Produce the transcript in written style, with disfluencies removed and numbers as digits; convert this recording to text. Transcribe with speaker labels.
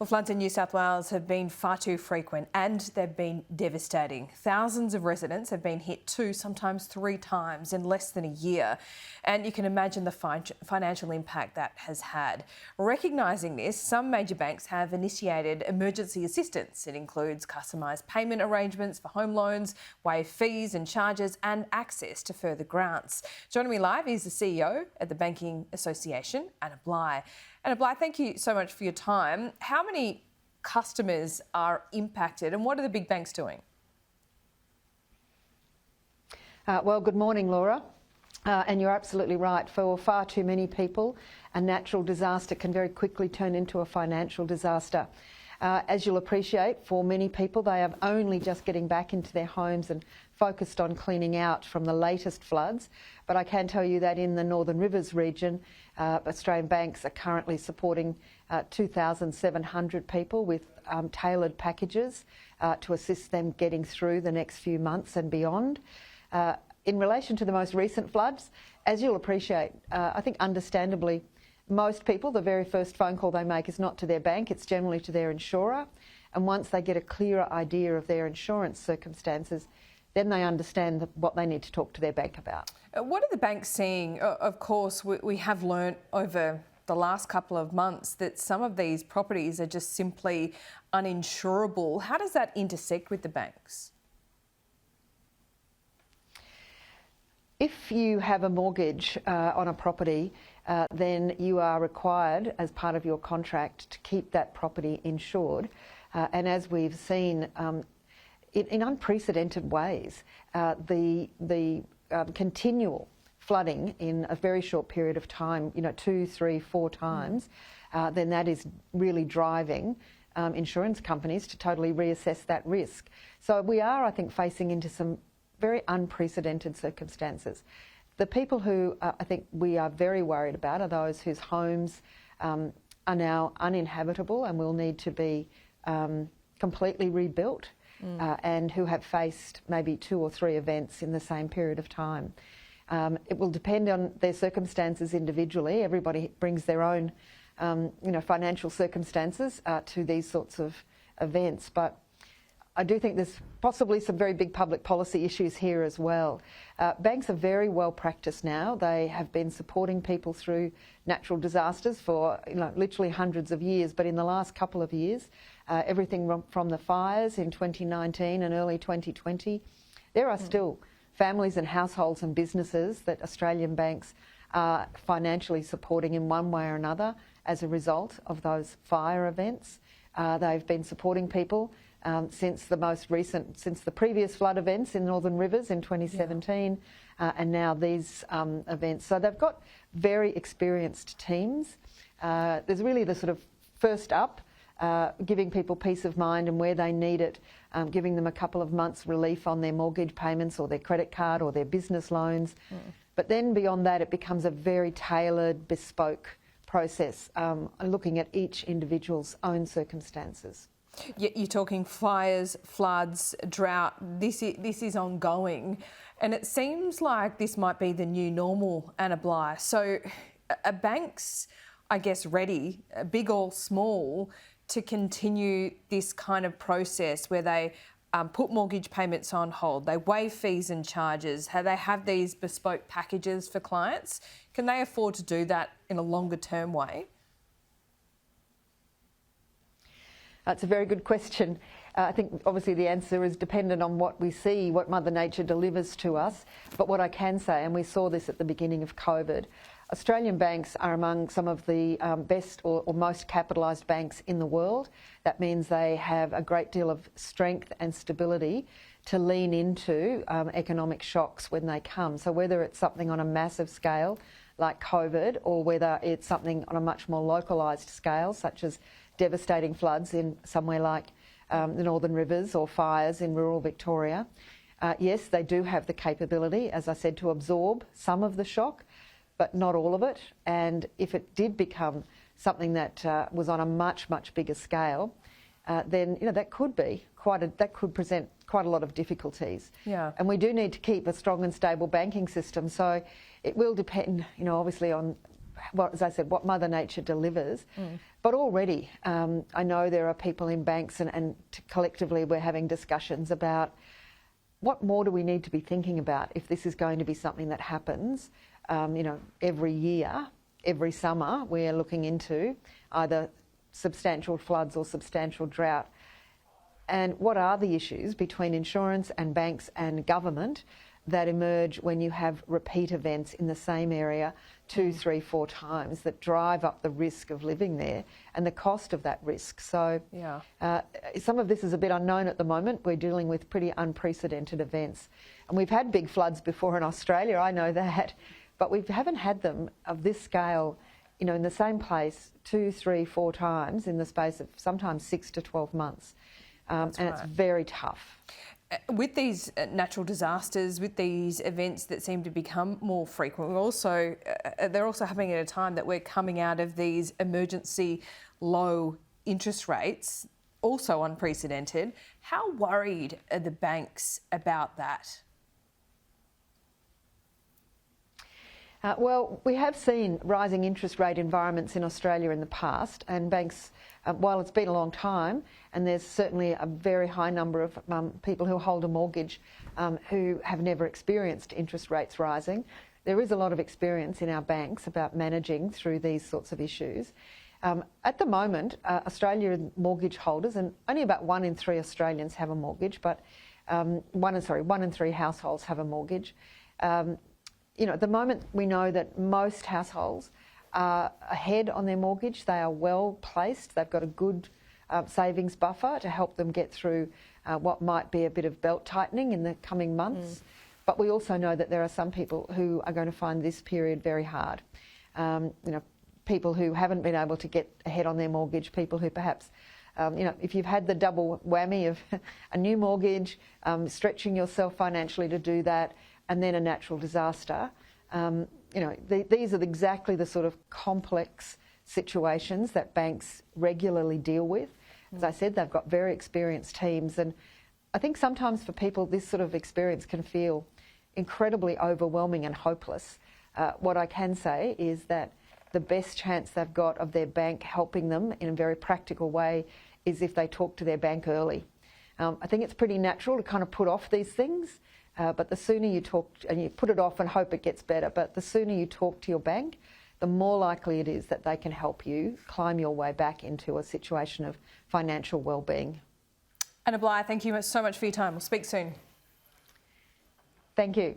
Speaker 1: Well, floods in New South Wales have been far too frequent and they've been devastating. Thousands of residents have been hit 2, sometimes 3 times in less than a year. And you can imagine the financial impact that has had. Recognising this, some major banks have initiated emergency assistance. It includes customised payment arrangements for home loans, waived fees and charges and access to further grants. Joining me live is the CEO at the Banking Association, Anna Bligh. Anna Bligh, thank you so much for your time. How many customers are impacted and what are the big banks doing?
Speaker 2: Well, good morning, Laura. And you're absolutely right. For far too many people, a natural disaster can very quickly turn into a financial disaster. As you'll appreciate, for many people, they are only just getting back into their homes and focused on cleaning out from the latest floods. But I can tell you that in the Northern Rivers region, Australian banks are currently supporting 2,700 people with tailored packages to assist them getting through the next few months and beyond. In relation to the most recent floods, as you'll appreciate, I think understandably, most people, the very first phone call they make is not to their bank, it's generally to their insurer. And once they get a clearer idea of their insurance circumstances, then they understand what they need to talk to their bank about.
Speaker 1: What are the banks seeing? Of course, we have learnt over the last couple of months that some of these properties are just simply uninsurable. How does that intersect with the banks?
Speaker 2: If you have a mortgage on a property, then you are required, as part of your contract, to keep that property insured. And as we've seen, in unprecedented ways, the continual flooding in a very short period of time, 2, 3, 4 times, then that is really driving insurance companies to totally reassess that risk. So we are, I think, facing into some very unprecedented circumstances. The people who I think we are very worried about are those whose homes are now uninhabitable and will need to be completely rebuilt and who have faced maybe 2 or 3 events in the same period of time. It will depend on their circumstances individually. Everybody brings their own financial circumstances to these sorts of events, but I do think there's possibly some very big public policy issues here as well. Banks are very well practiced now. They have been supporting people through natural disasters for literally hundreds of years, but in the last couple of years, everything from the fires in 2019 and early 2020, there are still families and households and businesses that Australian banks are financially supporting in one way or another as a result of those fire events. They've been supporting people since the previous flood events in Northern Rivers in 2017 and now these events. So they've got very experienced teams. There's really the sort of first up, giving people peace of mind and where they need it, giving them a couple of months relief on their mortgage payments or their credit card or their business loans. But then beyond that, it becomes a very tailored, bespoke process, looking at each individual's own circumstances.
Speaker 1: You're talking fires, floods, drought. This is ongoing, and it seems like this might be the new normal, Anna Bligh. So are banks, I guess, ready, big or small, to continue this kind of process where they put mortgage payments on hold, they waive fees and charges, they have these bespoke packages for clients? Can they afford to do that in a longer term way?
Speaker 2: That's a very good question. I think obviously the answer is dependent on what we see, what Mother Nature delivers to us. But what I can say, and we saw this at the beginning of COVID, Australian banks are among some of the best or most capitalised banks in the world. That means they have a great deal of strength and stability to lean into economic shocks when they come. So whether it's something on a massive scale like COVID or whether it's something on a much more localised scale, such as devastating floods in somewhere like the Northern Rivers or fires in rural Victoria. Yes, they do have the capability, as I said, to absorb some of the shock, but not all of it. And if it did become something that was on a much, much bigger scale, then that could present quite a lot of difficulties.
Speaker 1: Yeah.
Speaker 2: And we do need to keep a strong and stable banking system. So it will depend, obviously on well, as I said, what Mother Nature delivers. But already, I know there are people in banks and collectively we're having discussions about what more do we need to be thinking about if this is going to be something that happens, every year, every summer. We're looking into either substantial floods or substantial drought. And what are the issues between insurance and banks and government that emerge when you have repeat events in the same area 2, 3, 4 times that drive up the risk of living there and the cost of that risk? So some of this is a bit unknown at the moment. We're dealing with pretty unprecedented events. And we've had big floods before in Australia, I know that, but we haven't had them of this scale, in the same place 2, 3, 4 times in the space of sometimes 6 to 12 months. And it's very tough.
Speaker 1: With these natural disasters, with these events that seem to become more frequent, they're also happening at a time that we're coming out of these emergency low interest rates, also unprecedented. How worried are the banks about that?
Speaker 2: Well, we have seen rising interest rate environments in Australia in the past, and banks, while it's been a long time, and there's certainly a very high number of people who hold a mortgage who have never experienced interest rates rising, there is a lot of experience in our banks about managing through these sorts of issues. At the moment, Australian mortgage holders, and only about 1 in 3 Australians have a mortgage, but 1 in 3 households have a mortgage. At the moment, we know that most households are ahead on their mortgage. They are well placed. They've got a good savings buffer to help them get through what might be a bit of belt tightening in the coming months. But we also know that there are some people who are going to find this period very hard. People who haven't been able to get ahead on their mortgage, people who perhaps, if you've had the double whammy of a new mortgage, stretching yourself financially to do that, and then a natural disaster. These are exactly the sort of complex situations that banks regularly deal with. As I said, they've got very experienced teams, and I think sometimes for people this sort of experience can feel incredibly overwhelming and hopeless. What I can say is that the best chance they've got of their bank helping them in a very practical way is if they talk to their bank early. I think it's pretty natural to kind of put off these things. But the sooner you talk, and you put it off and hope it gets better, but the sooner you talk to your bank, the more likely it is that they can help you climb your way back into a situation of financial well-being.
Speaker 1: Anna Bligh, thank you so much for your time. We'll speak soon.
Speaker 2: Thank you.